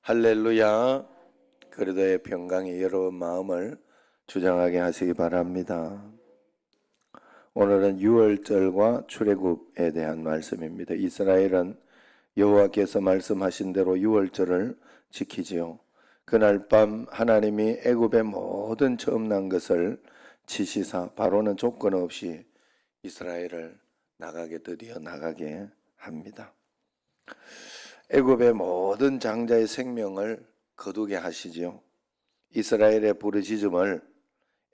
할렐루야. 그리스도의 평강이 여러분 마음을 주장하게 하시기 바랍니다. 오늘은 유월절과 출애굽에 대한 말씀입니다. 이스라엘은 여호와께서 말씀하신 대로 유월절을 지키지요. 그날 밤 하나님이 애굽의 모든 처음 난 것을 지시사 바로는 조건 없이 이스라엘을 드디어 나가게 합니다. 애굽의 모든 장자의 생명을 거두게 하시지요. 이스라엘의 부르짖음을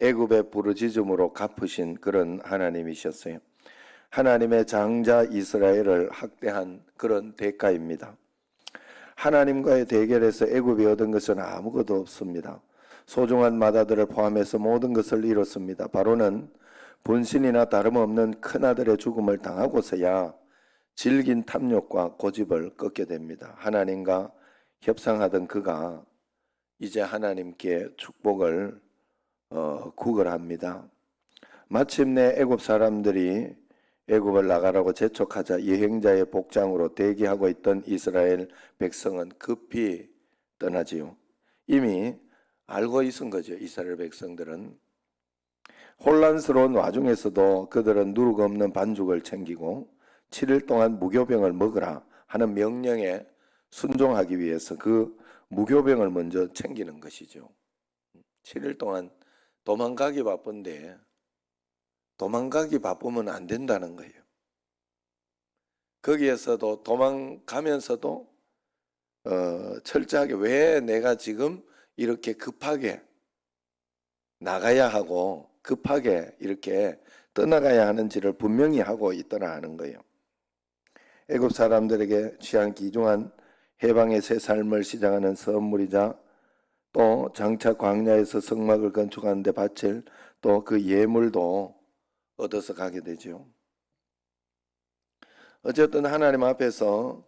애굽의 부르짖음으로 갚으신 그런 하나님이셨어요. 하나님의 장자 이스라엘을 학대한 그런 대가입니다. 하나님과의 대결에서 애굽이 얻은 것은 아무것도 없습니다. 소중한 맏아들을 포함해서 모든 것을 잃었습니다. 바로는 분신이나 다름없는 큰아들의 죽음을 당하고서야 질긴 탐욕과 고집을 꺾게 됩니다. 하나님과 협상하던 그가 이제 하나님께 축복을 구걸합니다. 마침내 애굽 사람들이 애굽을 나가라고 재촉하자 여행자의 복장으로 대기하고 있던 이스라엘 백성은 급히 떠나지요. 이미 알고 있은 거죠. 이스라엘 백성들은. 혼란스러운 와중에서도 그들은 누룩 없는 반죽을 챙기고 7일 동안 무교병을 먹으라 하는 명령에 순종하기 위해서 그 무교병을 먼저 챙기는 것이죠. 7일 동안 도망가기 바쁜데 도망가기 바쁘면 안 된다는 거예요. 거기에서도 도망가면서도 철저하게 왜 내가 지금 이렇게 급하게 나가야 하고 급하게 이렇게 떠나가야 하는지를 분명히 하고 있더라 하는 거예요. 애굽 사람들에게 취한 귀중한 해방의 새 삶을 시작하는 선물이자 또 장차 광야에서 성막을 건축하는 데 바칠 또 그 예물도 얻어서 가게 되죠. 어쨌든 하나님 앞에서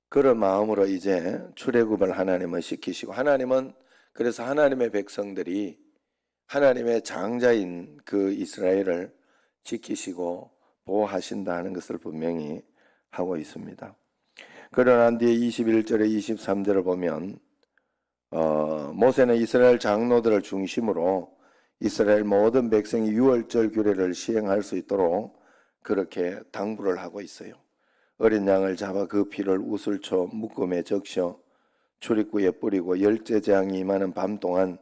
그런 마음으로 이제 출애굽을 하나님은 시키시고 하나님은 그래서 하나님의 백성들이 하나님의 장자인 그 이스라엘을 지키시고 보호하신다는 것을 분명히 하고 있습니다. 그러난 뒤에 21절에 23절을 보면 모세는 이스라엘 장로들을 중심으로 이스라엘 모든 백성이 유월절 규례를 시행할 수 있도록 그렇게 당부를 하고 있어요. 어린 양을 잡아 그 피를 우슬초 묶음에 적셔 출입구에 뿌리고 열째 재앙이 임하는 밤 동안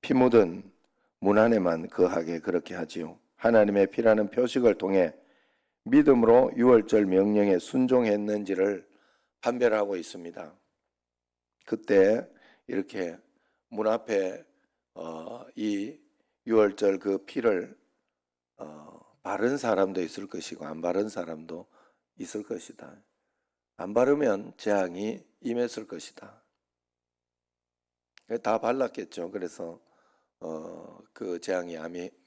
피 묻은 문 안에만 거하게 그렇게 하지요. 하나님의 피라는 표식을 통해 믿음으로 유월절 명령에 순종했는지를 판별하고 있습니다. 그때 이렇게 문 앞에 이 유월절 그 피를 바른 사람도 있을 것이고 안 바른 사람도 있을 것이다. 안 바르면 재앙이 임했을 것이다. 다 발랐겠죠. 그래서 그 재앙이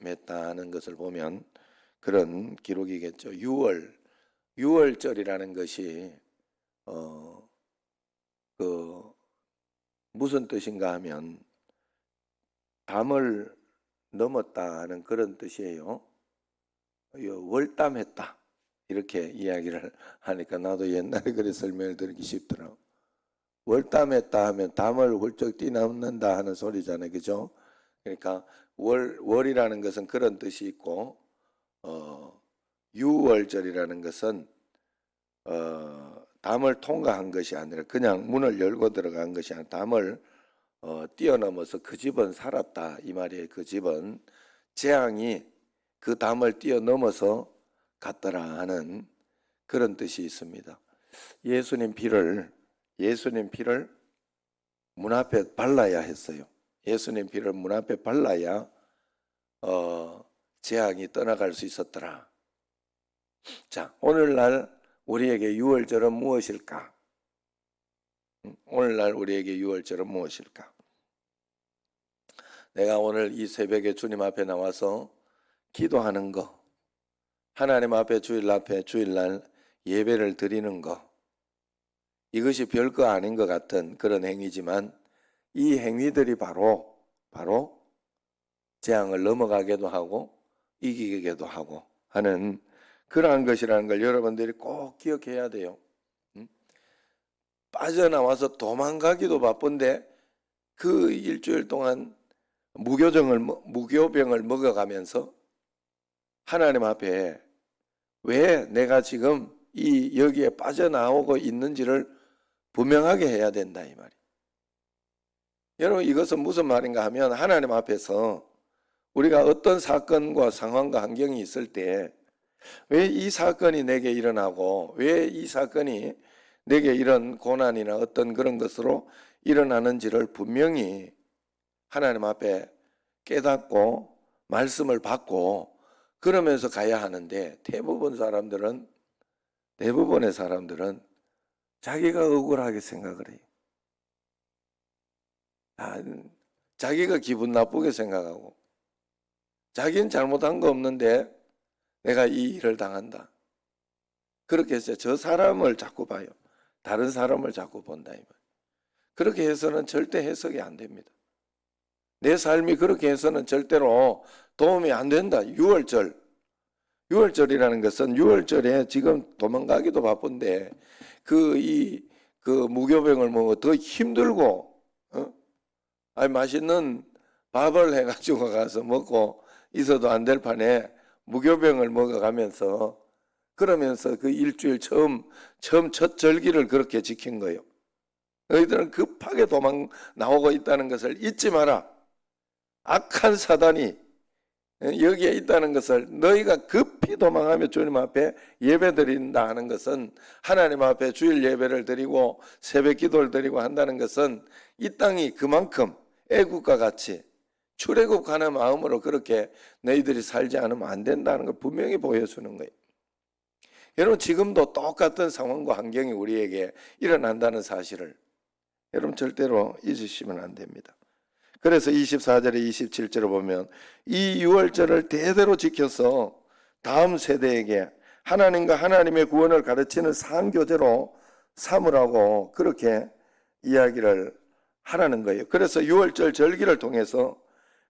임했다는 것을 보면 그런 기록이겠죠. 유월절이라는 것이 그 무슨 뜻인가 하면 담을 넘었다는 그런 뜻이에요. 월담했다 이렇게 이야기를 하니까 나도 옛날에 그래 설명을 드리기 쉽더라고. 월담했다 하면 담을 훌쩍 뛰넘는다 하는 소리잖아요. 그죠? 그러니까 월이라는 것은 그런 뜻이 있고 유월절이라는 것은 담을 통과한 것이 아니라 그냥 문을 열고 들어간 것이 아니라 담을 뛰어넘어서 그 집은 살았다 이 말이에요. 그 집은 재앙이 그 담을 뛰어넘어서 갔더라 하는 그런 뜻이 있습니다. 예수님 피를 문 앞에 발라야 했어요. 예수님 피를 문 앞에 발라야 재앙이 떠나갈 수 있었더라. 자, 오늘날 우리에게 유월절은 무엇일까? 오늘날 우리에게 유월절은 무엇일까? 내가 오늘 이 새벽에 주님 앞에 나와서 기도하는 거, 하나님 앞에 주일날 예배를 드리는 거, 이것이 별거 아닌 것 같은 그런 행위지만 이 행위들이 바로 재앙을 넘어가게도 하고 이기게도 하고 하는 그러한 것이라는 걸 여러분들이 꼭 기억해야 돼요. 빠져나와서 도망가기도 바쁜데 그 일주일 동안 무교병을 먹어가면서 하나님 앞에 왜 내가 지금 여기에 빠져나오고 있는지를 분명하게 해야 된다 이 말이에요. 여러분, 이것은 무슨 말인가 하면 하나님 앞에서 우리가 어떤 사건과 상황과 환경이 있을 때 왜 이 사건이 내게 일어나고 왜 이 사건이 내게 이런 고난이나 어떤 그런 것으로 일어나는지를 분명히 하나님 앞에 깨닫고 말씀을 받고 그러면서 가야 하는데 대부분의 사람들은 자기가 억울하게 생각을 해요. 자기가 기분 나쁘게 생각하고 자기는 잘못한 거 없는데 내가 이 일을 당한다. 그렇게 해서 저 사람을 자꾸 봐요. 다른 사람을 자꾸 본다 이 말. 그렇게 해서는 절대 해석이 안 됩니다. 내 삶이 그렇게 해서는 절대로 도움이 안 된다. 6월절이라는 것은 6월절에 지금 도망가기도 바쁜데 그 무교병을 먹어 더 힘들고 맛있는 밥을 해가지고 가서 먹고 있어도 안 될 판에 무교병을 먹어가면서 그러면서 그 일주일 처음 첫 절기를 그렇게 지킨 거예요. 너희들은 급하게 도망 나오고 있다는 것을 잊지 마라. 악한 사단이 여기에 있다는 것을 너희가 급히 도망하며 주님 앞에 예배드린다 하는 것은 하나님 앞에 주일 예배를 드리고 새벽 기도를 드리고 한다는 것은 이 땅이 그만큼 애국과 같이 출애굽하는 마음으로 그렇게 너희들이 살지 않으면 안 된다는 걸 분명히 보여주는 거예요. 여러분, 지금도 똑같은 상황과 환경이 우리에게 일어난다는 사실을 여러분 절대로 잊으시면 안 됩니다. 그래서 24절에 27절을 보면 이 유월절을 대대로 지켜서 다음 세대에게 하나님과 하나님의 구원을 가르치는 산교제로 삼으라고 그렇게 이야기를 하라는 거예요. 그래서 유월절 절기를 통해서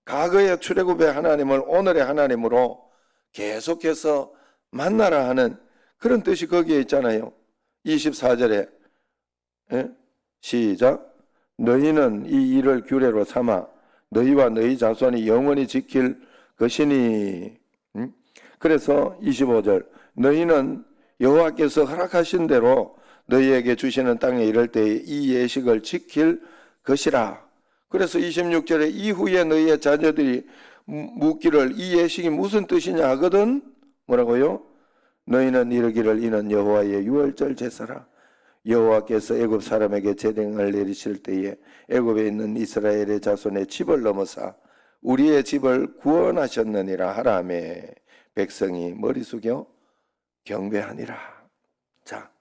과거의 출애굽의 하나님을 오늘의 하나님으로 계속해서 만나라 하는 그런 뜻이 거기에 있잖아요. 24절에 시작. 너희는 이 일을 규례로 삼아 너희와 너희 자손이 영원히 지킬 것이니. 그래서 25절 너희는 여호와께서 허락하신 대로 너희에게 주시는 땅에 이를 때에 이 예식을 지킬 것이라. 그래서 26절에 이후에 너희의 자녀들이 묻기를 이 예식이 무슨 뜻이냐 하거든 뭐라고요? 너희는 이르기를 이는 여호와의 유월절 제사라. 여호와께서 애굽 사람에게 재앙을 내리실 때에 애굽에 있는 이스라엘의 자손의 집을 넘어사 우리의 집을 구원하셨느니라 하라매 백성이 머리 숙여 경배하니라. 자,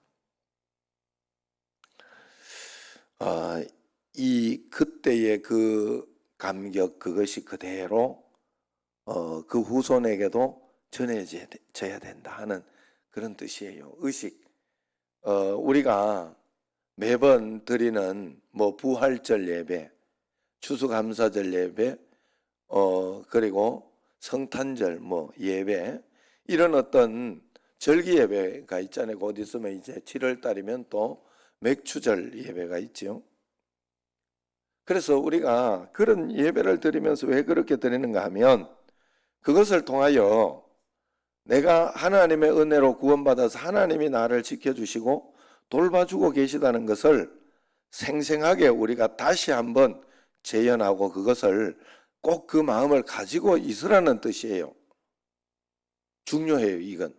그때의 그 감격 그것이 그대로 그 후손에게도 전해져야 된다 하는 그런 뜻이에요. 의식. 우리가 매번 드리는 부활절 예배, 추수감사절 예배, 그리고 성탄절 예배 이런 어떤 절기 예배가 있잖아요. 곧 있으면 이제 7월 달이면 또 맥추절 예배가 있죠. 그래서 우리가 그런 예배를 드리면서 왜 그렇게 드리는가 하면 그것을 통하여 내가 하나님의 은혜로 구원받아서 하나님이 나를 지켜주시고 돌봐주고 계시다는 것을 생생하게 우리가 다시 한번 재현하고 그것을 꼭 그 마음을 가지고 있으라는 뜻이에요. 중요해요. 이건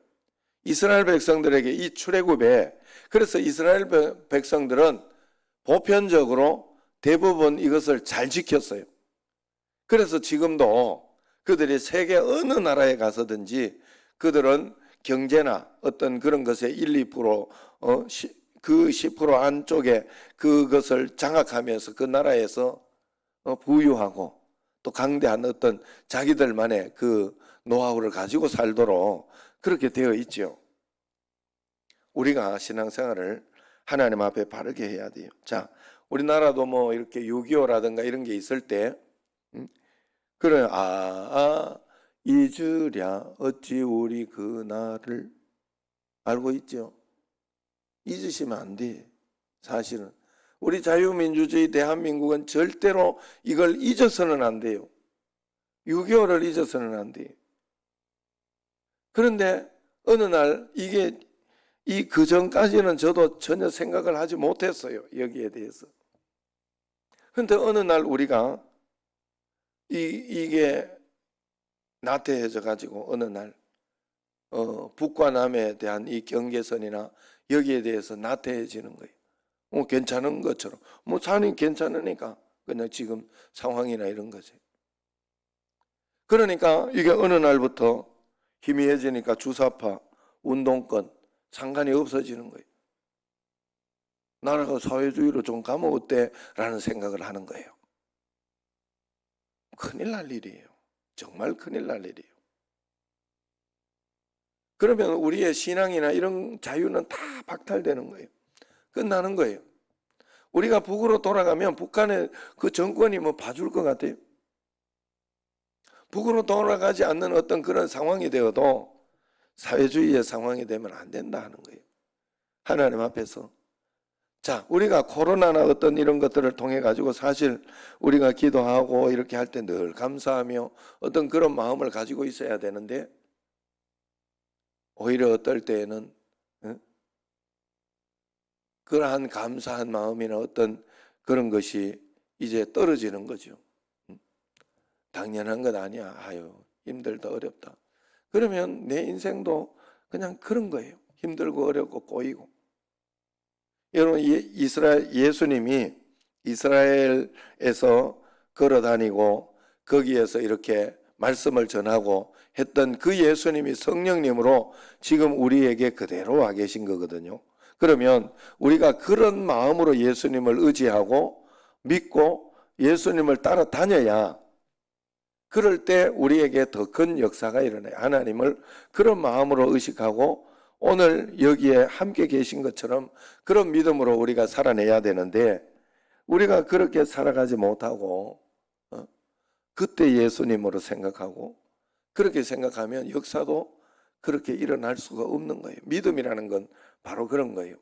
이스라엘 백성들에게 이 출애굽에 그래서 이스라엘 백성들은 보편적으로 대부분 이것을 잘 지켰어요. 그래서 지금도 그들이 세계 어느 나라에 가서든지 그들은 경제나 어떤 그런 것에 1, 2% 그 10% 안쪽에 그것을 장악하면서 그 나라에서 부유하고 또 강대한 어떤 자기들만의 그 노하우를 가지고 살도록 그렇게 되어 있죠. 우리가 신앙생활을 하나님 앞에 바르게 해야 돼요. 자, 우리나라도 이렇게 6.25라든가 이런 게 있을 때 그래 잊으랴 어찌 우리 그날을 알고 있죠. 잊으시면 안 돼. 사실은 우리 자유민주주의 대한민국은 절대로 이걸 잊어서는 안 돼요. 6.25를 잊어서는 안 돼요. 그런데 어느 날 이게 그 전까지는 저도 전혀 생각을 하지 못했어요. 여기에 대해서. 그런데 어느 날 우리가 이게 나태해져 가지고 어느 날 북과 남에 대한 이 경계선이나 여기에 대해서 나태해지는 거예요. 괜찮은 것처럼 산이 괜찮으니까 그냥 지금 상황이나 이런 거지. 그러니까 이게 어느 날부터 희미해지니까 주사파, 운동권 상관이 없어지는 거예요. 나라가 사회주의로 좀 가면 어때? 라는 생각을 하는 거예요. 큰일 날 일이에요. 정말 큰일 날 일이에요. 그러면 우리의 신앙이나 이런 자유는 다 박탈되는 거예요. 끝나는 거예요. 우리가 북으로 돌아가면 북한의 그 정권이 뭐 봐줄 것 같아요? 북으로 돌아가지 않는 어떤 그런 상황이 되어도 사회주의의 상황이 되면 안 된다 하는 거예요. 하나님 앞에서. 자, 우리가 코로나나 어떤 이런 것들을 통해 가지고 사실 우리가 기도하고 이렇게 할 때 늘 감사하며 어떤 그런 마음을 가지고 있어야 되는데 오히려 어떨 때에는 그러한 감사한 마음이나 어떤 그런 것이 이제 떨어지는 거죠. 당연한 것 아니야. 아유, 힘들다, 어렵다. 그러면 내 인생도 그냥 그런 거예요. 힘들고 어렵고 꼬이고. 여러분, 예수님이 이스라엘에서 걸어 다니고 거기에서 이렇게 말씀을 전하고 했던 그 예수님이 성령님으로 지금 우리에게 그대로 와 계신 거거든요. 그러면 우리가 그런 마음으로 예수님을 의지하고 믿고 예수님을 따라다녀야 그럴 때 우리에게 더 큰 역사가 일어나요. 하나님을 그런 마음으로 의식하고 오늘 여기에 함께 계신 것처럼 그런 믿음으로 우리가 살아내야 되는데 우리가 그렇게 살아가지 못하고 그때 예수님으로 생각하고 그렇게 생각하면 역사도 그렇게 일어날 수가 없는 거예요. 믿음이라는 건 바로 그런 거예요.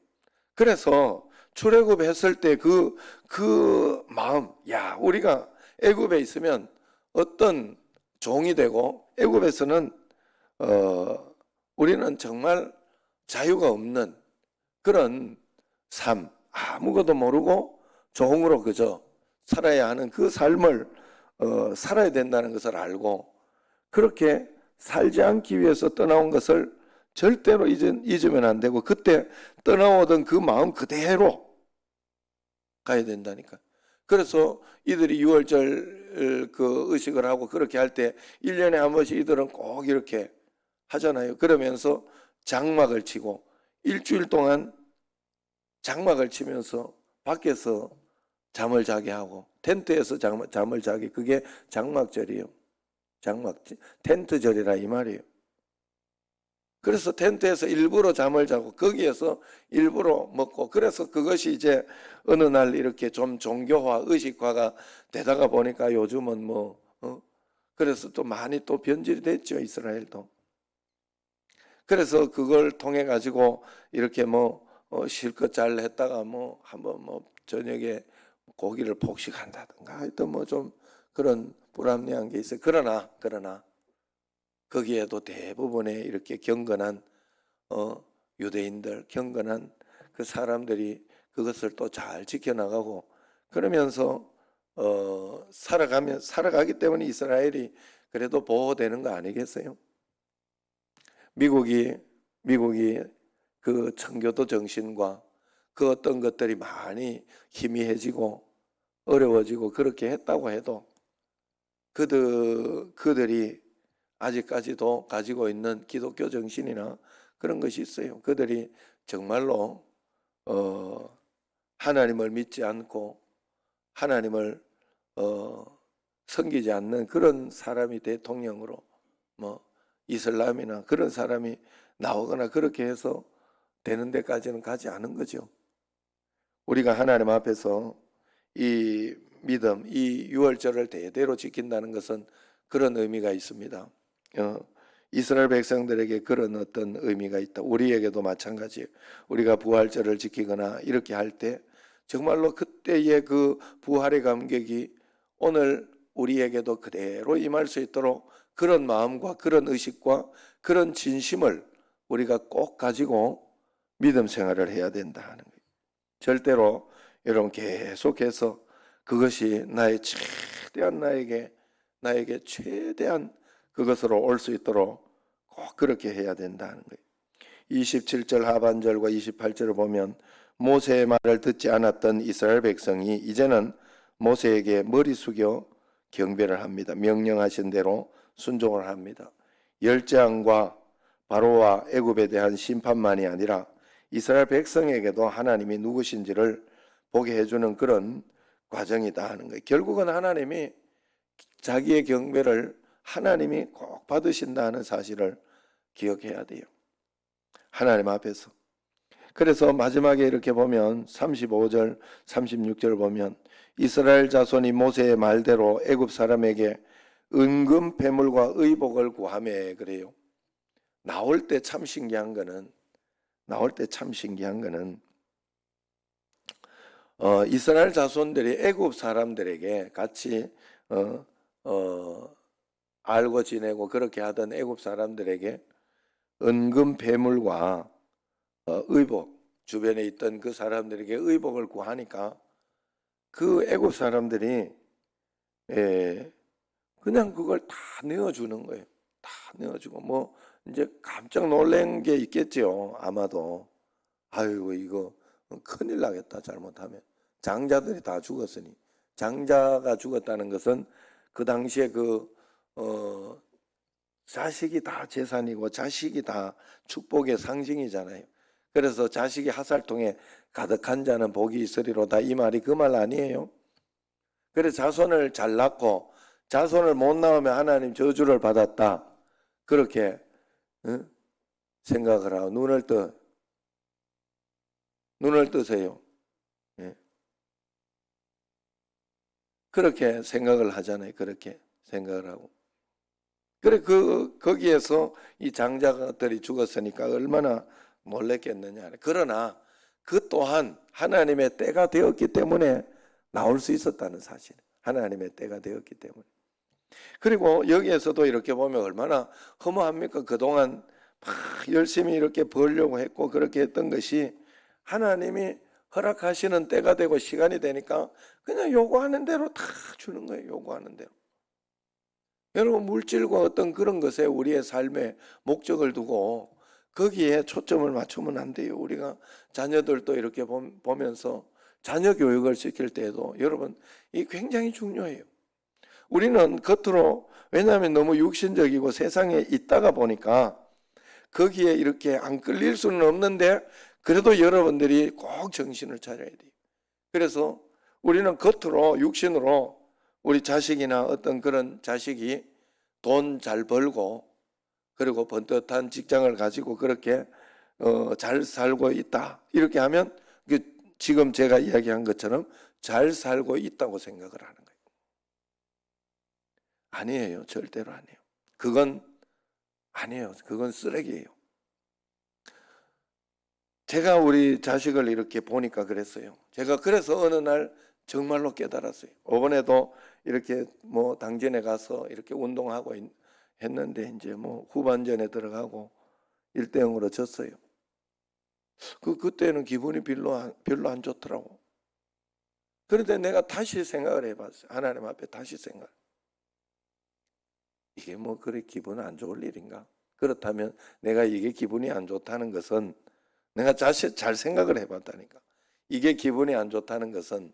그래서 출애굽했을 때 그 마음, 야, 우리가 애굽에 있으면 어떤 종이 되고 애굽에서는 우리는 정말 자유가 없는 그런 삶, 아무것도 모르고 종으로 그저 살아야 하는 그 삶을 살아야 된다는 것을 알고 그렇게 살지 않기 위해서 떠나온 것을 절대로 잊으면 안 되고 그때 떠나오던 그 마음 그대로 가야 된다니까. 그래서 이들이 유월절 그 의식을 하고 그렇게 할 때 1년에 한 번씩 이들은 꼭 이렇게 하잖아요. 그러면서 장막을 치고 일주일 동안 장막을 치면서 밖에서 잠을 자게 하고 텐트에서 잠을 자게, 그게 장막절이에요. 텐트절이라 이 말이에요. 그래서 텐트에서 일부러 잠을 자고 거기에서 일부러 먹고, 그래서 그것이 이제 어느 날 이렇게 좀 종교화, 의식화가 되다가 보니까 요즘은 그래서 또 많이 또 변질이 됐죠, 이스라엘도. 그래서 그걸 통해 가지고 이렇게 실컷 잘 했다가 한번 저녁에 고기를 폭식한다든가 하여튼 좀 그런 불합리한 게 있어요. 그러나 거기에도 대부분의 이렇게 경건한 유대인들, 경건한 그 사람들이 그것을 또 잘 지켜나가고 그러면서 살아가기 때문에 이스라엘이 그래도 보호되는 거 아니겠어요? 미국이 그 청교도 정신과 그 어떤 것들이 많이 희미해지고 어려워지고 그렇게 했다고 해도 그들이 아직까지도 가지고 있는 기독교 정신이나 그런 것이 있어요. 그들이 정말로 하나님을 믿지 않고 하나님을 섬기지 않는 그런 사람이 대통령으로 이슬람이나 그런 사람이 나오거나 그렇게 해서 되는 데까지는 가지 않은 거죠. 우리가 하나님 앞에서 이 믿음, 이 유월절을 대대로 지킨다는 것은 그런 의미가 있습니다. 이스라엘 백성들에게 그런 어떤 의미가 있다. 우리에게도 마찬가지예요. 우리가 부활절을 지키거나 이렇게 할 때 정말로 그때의 그 부활의 감격이 오늘 우리에게도 그대로 임할 수 있도록 그런 마음과 그런 의식과 그런 진심을 우리가 꼭 가지고 믿음 생활을 해야 된다 하는 거예요. 절대로 여러분 계속해서 그것이 나의 최대한 나에게 최대한 그것으로 올 수 있도록 꼭 그렇게 해야 된다는 거예요. 27절 하반절과 28절을 보면 모세의 말을 듣지 않았던 이스라엘 백성이 이제는 모세에게 머리 숙여 경배를 합니다. 명령하신 대로 순종을 합니다. 열재앙과 바로와 애굽에 대한 심판만이 아니라 이스라엘 백성에게도 하나님이 누구신지를 보게 해주는 그런 과정이다 하는 거예요. 결국은 하나님이 자기의 경배를 하나님이 꼭 받으신다 하는 사실을 기억해야 돼요. 하나님 앞에서. 그래서 마지막에 이렇게 보면 35절, 36절 보면 이스라엘 자손이 모세의 말대로 애굽 사람에게 은금 배물과 의복을 구하매 그래요. 나올 때 참 신기한 거는 이스라엘 자손들이 애굽 사람들에게 같이 알고 지내고 그렇게 하던 애굽 사람들에게 은금 배물과 의복, 주변에 있던 그 사람들에게 의복을 구하니까 그 애굽 사람들이 그냥 그걸 다 내어주는 거예요. 다 내어주고 뭐 이제 깜짝 놀란 게 있겠죠. 아마도 아이고 이거 큰일 나겠다 잘못하면. 장자들이 다 죽었으니. 장자가 죽었다는 것은 그 당시에 자식이 다 재산이고 자식이 다 축복의 상징이잖아요. 그래서 자식이 하살통에 가득한 자는 복이 있으리로다, 이 말이 그 말 아니에요? 그래서 자손을 잘 낳고 자손을 못 낳으면 하나님 저주를 받았다, 그렇게 생각을 하고 눈을 뜨세요. 그렇게 생각을 하잖아요. 그렇게 생각을 하고. 그래 거기에서 이 장자들이 죽었으니까 얼마나 놀랬겠느냐. 그러나 그 또한 하나님의 때가 되었기 때문에 나올 수 있었다는 사실. 하나님의 때가 되었기 때문에. 그리고 여기에서도 이렇게 보면 얼마나 허무합니까? 그동안 막 열심히 이렇게 벌려고 했고 그렇게 했던 것이 하나님이 허락하시는 때가 되고 시간이 되니까 그냥 요구하는 대로 다 주는 거예요. 요구하는 대로. 여러분, 물질과 어떤 그런 것에 우리의 삶의 목적을 두고 거기에 초점을 맞추면 안 돼요. 우리가 자녀들도 이렇게 보면서 자녀 교육을 시킬 때에도 여러분, 이 굉장히 중요해요. 우리는 겉으로, 왜냐하면 너무 육신적이고 세상에 있다가 보니까 거기에 이렇게 안 끌릴 수는 없는데 그래도 여러분들이 꼭 정신을 차려야 돼요. 그래서 우리는 겉으로 육신으로 우리 자식이나 어떤 그런 자식이 돈 잘 벌고 그리고 번듯한 직장을 가지고 그렇게 잘 살고 있다, 이렇게 하면 지금 제가 이야기한 것처럼 잘 살고 있다고 생각을 하는 거예요. 아니에요. 절대로 아니에요. 그건 아니에요. 그건 쓰레기예요. 제가 우리 자식을 이렇게 보니까 그랬어요. 제가 그래서 어느 날 정말로 깨달았어요. 이번에도 이렇게 뭐 당진에 가서 이렇게 운동하고 했는데 이제 뭐 후반전에 들어가고 1대0으로 졌어요. 그때는 기분이 별로 안 좋더라고. 그런데 내가 다시 생각을 해봤어요. 하나님 앞에 다시 생각. 이게 뭐 그래 기분 안 좋을 일인가? 그렇다면 내가 이게 기분이 안 좋다는 것은 내가 다시 잘 생각을 해봤다니까. 이게 기분이 안 좋다는 것은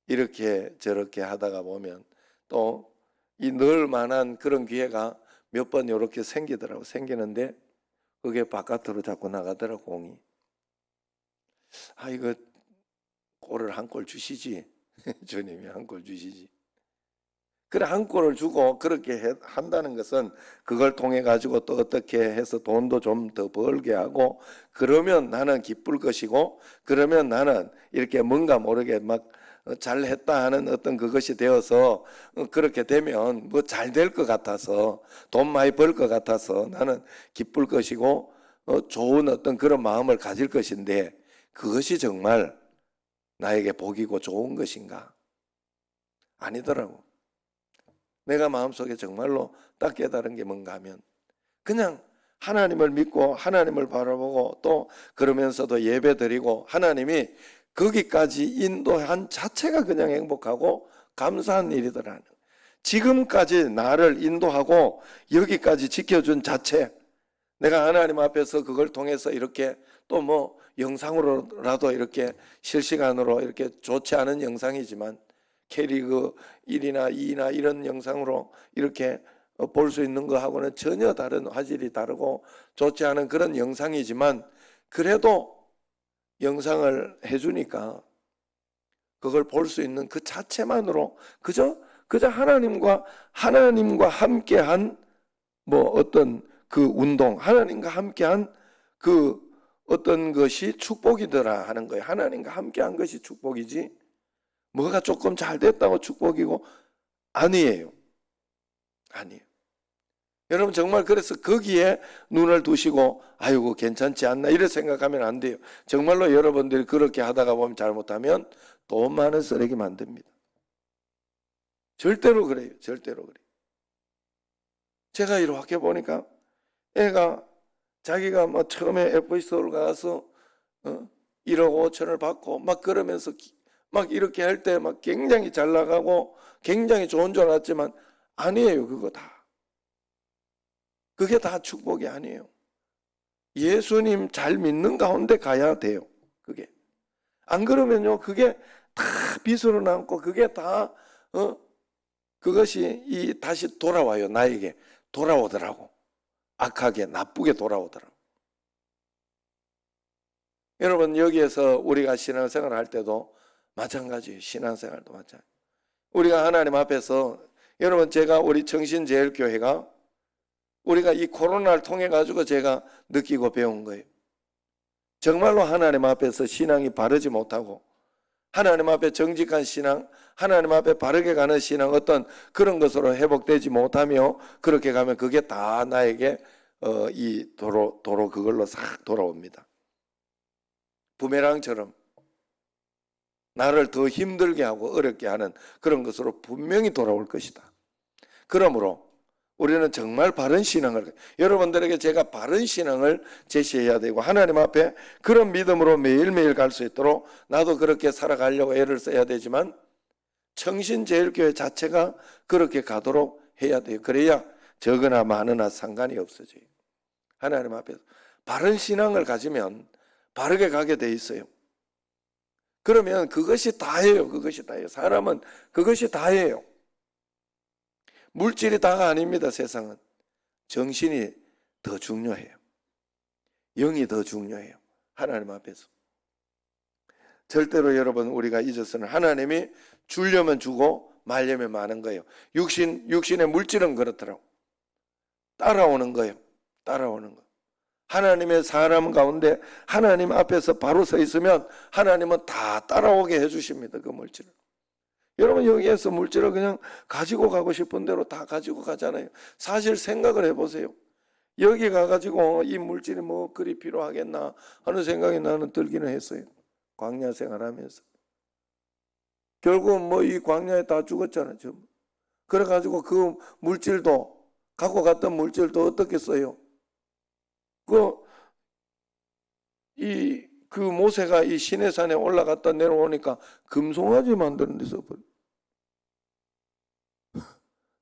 이렇게 저렇게 하다가 보면 또 이 넣을 만한 그런 기회가 몇 번 이렇게 생기더라고. 생기는데 그게 바깥으로 자꾸 나가더라고, 공이. 이거 골을 한 골 주시지. 주님이 한 골 주시지. 그래, 한 골을 주고 그렇게 한다는 것은 그걸 통해 가지고 또 어떻게 해서 돈도 좀 더 벌게 하고 그러면 나는 기쁠 것이고 그러면 나는 이렇게 뭔가 모르게 막 잘했다 하는 어떤 그것이 되어서 그렇게 되면 뭐 잘 될 것 같아서 돈 많이 벌 것 같아서 나는 기쁠 것이고 좋은 어떤 그런 마음을 가질 것인데 그것이 정말 나에게 복이고 좋은 것인가? 아니더라고. 내가 마음속에 정말로 딱 깨달은 게 뭔가 하면 그냥 하나님을 믿고 하나님을 바라보고 또 그러면서도 예배 드리고 하나님이 거기까지 인도한 자체가 그냥 행복하고 감사한 일이더라는. 지금까지 나를 인도하고 여기까지 지켜준 자체, 내가 하나님 앞에서 그걸 통해서 이렇게 또 뭐 영상으로라도 이렇게 실시간으로 이렇게 좋지 않은 영상이지만 K리그 1이나 2나 이런 영상으로 이렇게 볼 수 있는 거하고는 전혀 다른 화질이 다르고 좋지 않은 그런 영상이지만 그래도 영상을 해주니까 그걸 볼 수 있는 그 자체만으로 그저 하나님과 함께한 뭐 어떤 그 운동, 하나님과 함께한 그 어떤 것이 축복이더라 하는 거예요. 하나님과 함께한 것이 축복이지 뭐가 조금 잘 됐다고 축복이고 아니에요. 아니에요. 여러분 정말 그래서 거기에 눈을 두시고 아이고 괜찮지 않나 이렇게 생각하면 안 돼요. 정말로 여러분들이 그렇게 하다가 보면 잘못하면 돈 많은 쓰레기 만듭니다. 절대로 그래요. 절대로 그래요. 제가 이렇게 보니까 애가 자기가 뭐 처음에 FV 서울 가서 1억 5천을 받고 막 그러면서 막 이렇게 할 때 막 굉장히 잘 나가고 굉장히 좋은 줄 알았지만 아니에요. 그거 다. 그게 다 축복이 아니에요. 예수님 잘 믿는 가운데 가야 돼요. 그게. 안 그러면요. 그게 다 빚으로 남고 그게 다 그것이 다시 돌아와요. 나에게 돌아오더라고. 악하게 나쁘게 돌아오더라고. 여러분 여기에서 우리가 신앙생활 할 때도 마찬가지예요. 신앙생활도 마찬가지. 우리가 하나님 앞에서 여러분 제가 우리 정신제일교회가 우리가 이 코로나를 통해 가지고 제가 느끼고 배운 거예요. 정말로 하나님 앞에서 신앙이 바르지 못하고 하나님 앞에 정직한 신앙, 하나님 앞에 바르게 가는 신앙 어떤 그런 것으로 회복되지 못하며 그렇게 가면 그게 다 나에게 이 도로 그걸로 싹 돌아옵니다. 부메랑처럼 나를 더 힘들게 하고 어렵게 하는 그런 것으로 분명히 돌아올 것이다. 그러므로 우리는 정말 바른 신앙을 여러분들에게 제가 바른 신앙을 제시해야 되고 하나님 앞에 그런 믿음으로 매일매일 갈 수 있도록 나도 그렇게 살아가려고 애를 써야 되지만 청신제일교회 자체가 그렇게 가도록 해야 돼요. 그래야 적으나 많으나 상관이 없어져요. 하나님 앞에서 바른 신앙을 가지면 바르게 가게 돼 있어요. 그러면 그것이 다예요. 그것이 다예요. 사람은 그것이 다예요. 물질이 다가 아닙니다. 세상은. 정신이 더 중요해요. 영이 더 중요해요. 하나님 앞에서. 절대로 여러분 우리가 잊어서는 하나님이 주려면 주고 말려면 마는 거예요. 육신의 물질은 그렇더라고. 따라오는 거예요. 따라오는 거. 하나님의 사람 가운데 하나님 앞에서 바로 서 있으면 하나님은 다 따라오게 해주십니다. 그 물질을. 여러분 여기에서 물질을 그냥 가지고 가고 싶은 대로 다 가지고 가잖아요. 사실 생각을 해보세요. 여기 가가지고 이 물질이 뭐 그리 필요하겠나 하는 생각이 나는 들기는 했어요. 광야 생활하면서. 결국은 뭐 이 광야에 다 죽었잖아요. 전부. 그래가지고 그 물질도 갖고 갔던 물질도 어떻게 써요? 그 모세가 이 시내산에 올라갔다 내려오니까 금송아지 만드는 데 써버려.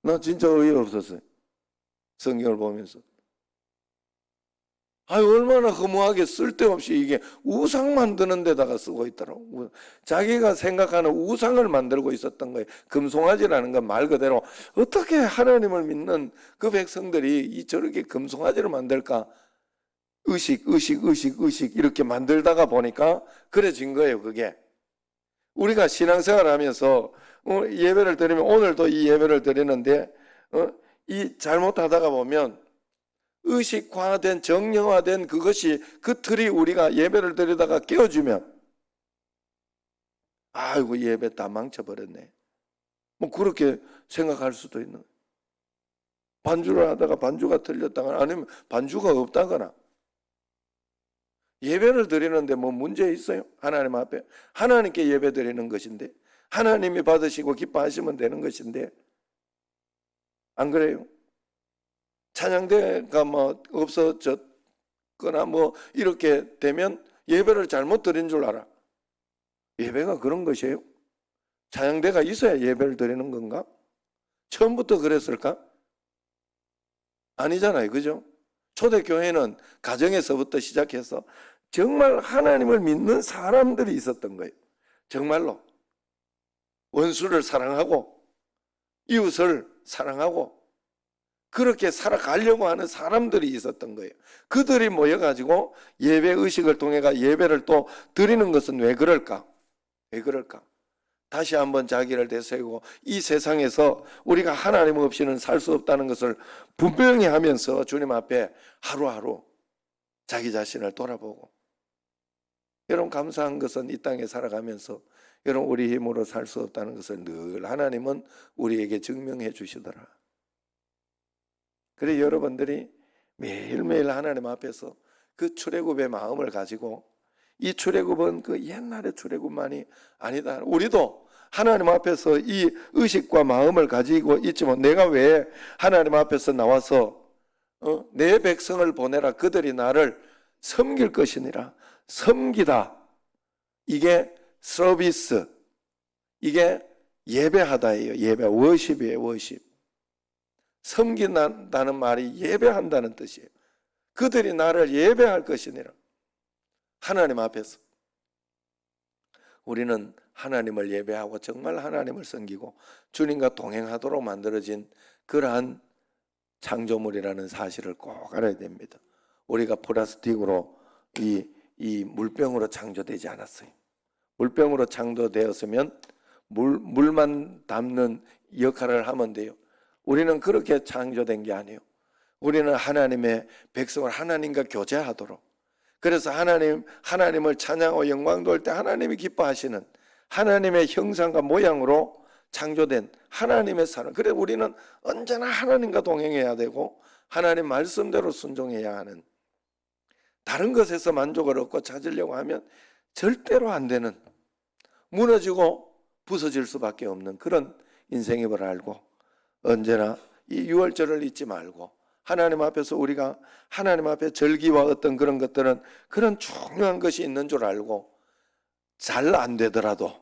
나 진짜 어이가 없었어요. 성경을 보면서. 얼마나 허무하게 쓸데없이 이게 우상 만드는 데다가 쓰고 있더라고. 자기가 생각하는 우상을 만들고 있었던 거예요. 금송아지라는 건 말 그대로 어떻게 하나님을 믿는 그 백성들이 저렇게 금송아지를 만들까? 의식 이렇게 만들다가 보니까 그래진 거예요. 그게 우리가 신앙생활 하면서 예배를 드리면 오늘도 이 예배를 드리는데 이 잘못하다가 보면 의식화된 정령화된 그것이 그 틀이 우리가 예배를 드리다가 깨어지면 아이고 예배 다 망쳐버렸네. 뭐 그렇게 생각할 수도 있는. 반주를 하다가 반주가 틀렸다거나 아니면 반주가 없다거나 예배를 드리는데 뭐 문제 있어요? 하나님 앞에 하나님께 예배 드리는 것인데 하나님이 받으시고 기뻐하시면 되는 것인데 안 그래요? 찬양대가 뭐 없어졌거나 뭐 이렇게 되면 예배를 잘못 드린 줄 알아. 예배가 그런 것이에요? 찬양대가 있어야 예배를 드리는 건가? 처음부터 그랬을까? 아니잖아요. 그죠? 초대교회는 가정에서부터 시작해서 정말 하나님을 믿는 사람들이 있었던 거예요. 정말로. 원수를 사랑하고 이웃을 사랑하고 그렇게 살아가려고 하는 사람들이 있었던 거예요. 그들이 모여가지고 예배 의식을 통해가 예배를 또 드리는 것은 왜 그럴까? 왜 그럴까? 다시 한번 자기를 되새기고 이 세상에서 우리가 하나님 없이는 살 수 없다는 것을 분명히 하면서 주님 앞에 하루하루 자기 자신을 돌아보고 여러분 감사한 것은 이 땅에 살아가면서 여러분 우리 힘으로 살 수 없다는 것을 늘 하나님은 우리에게 증명해 주시더라. 그래 여러분들이 매일매일 하나님 앞에서 그 출애굽의 마음을 가지고 이 출애굽은 그 옛날의 출애굽만이 아니다. 우리도 하나님 앞에서 이 의식과 마음을 가지고 있지만 내가 왜 하나님 앞에서 나와서 내 백성을 보내라 그들이 나를 섬길 것이니라. 섬기다. 이게 서비스. 이게 예배하다예요. 예배. 워십이에요. 워십. 섬긴다는 말이 예배한다는 뜻이에요. 그들이 나를 예배할 것이니라. 하나님 앞에서 우리는 하나님을 예배하고 정말 하나님을 섬기고 주님과 동행하도록 만들어진 그러한 창조물이라는 사실을 꼭 알아야 됩니다. 우리가 플라스틱으로 이 물병으로 창조되지 않았어요. 물병으로 창조되었으면 물만 담는 역할을 하면 돼요. 우리는 그렇게 창조된 게 아니에요. 우리는 하나님의 백성을 하나님과 교제하도록 그래서 하나님을 찬양하고 영광 돌 때 하나님이 기뻐하시는 하나님의 형상과 모양으로 창조된 하나님의 사람. 그래 우리는 언제나 하나님과 동행해야 되고 하나님 말씀대로 순종해야 하는 다른 것에서 만족을 얻고 찾으려고 하면 절대로 안 되는 무너지고 부서질 수밖에 없는 그런 인생임을 알고 언제나 이 유월절을 잊지 말고 하나님 앞에서 우리가 하나님 앞에 절기와 어떤 그런 것들은 그런 중요한 것이 있는 줄 알고 잘 안 되더라도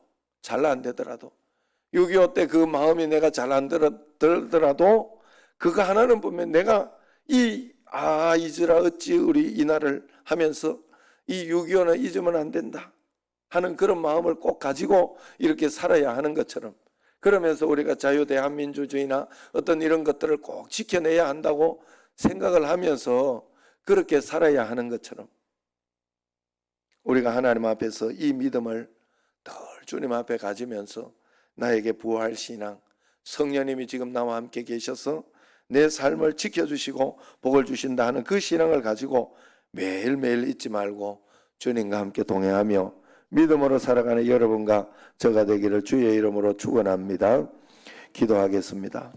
6.25 때 그 마음이 내가 잘 안 들더라도 그거 하나는 보면 내가 잊으라 어찌 우리 이날을 하면서 이 6.25는 잊으면 안 된다 하는 그런 마음을 꼭 가지고 이렇게 살아야 하는 것처럼 그러면서 우리가 자유대한민주주의나 어떤 이런 것들을 꼭 지켜내야 한다고 생각을 하면서 그렇게 살아야 하는 것처럼 우리가 하나님 앞에서 이 믿음을 늘 주님 앞에 가지면서 나에게 부활 신앙 성령님이 지금 나와 함께 계셔서 내 삶을 지켜주시고 복을 주신다 하는 그 신앙을 가지고 매일매일 잊지 말고 주님과 함께 동행하며 믿음으로 살아가는 여러분과 저가 되기를 주의 이름으로 축원합니다. 기도하겠습니다.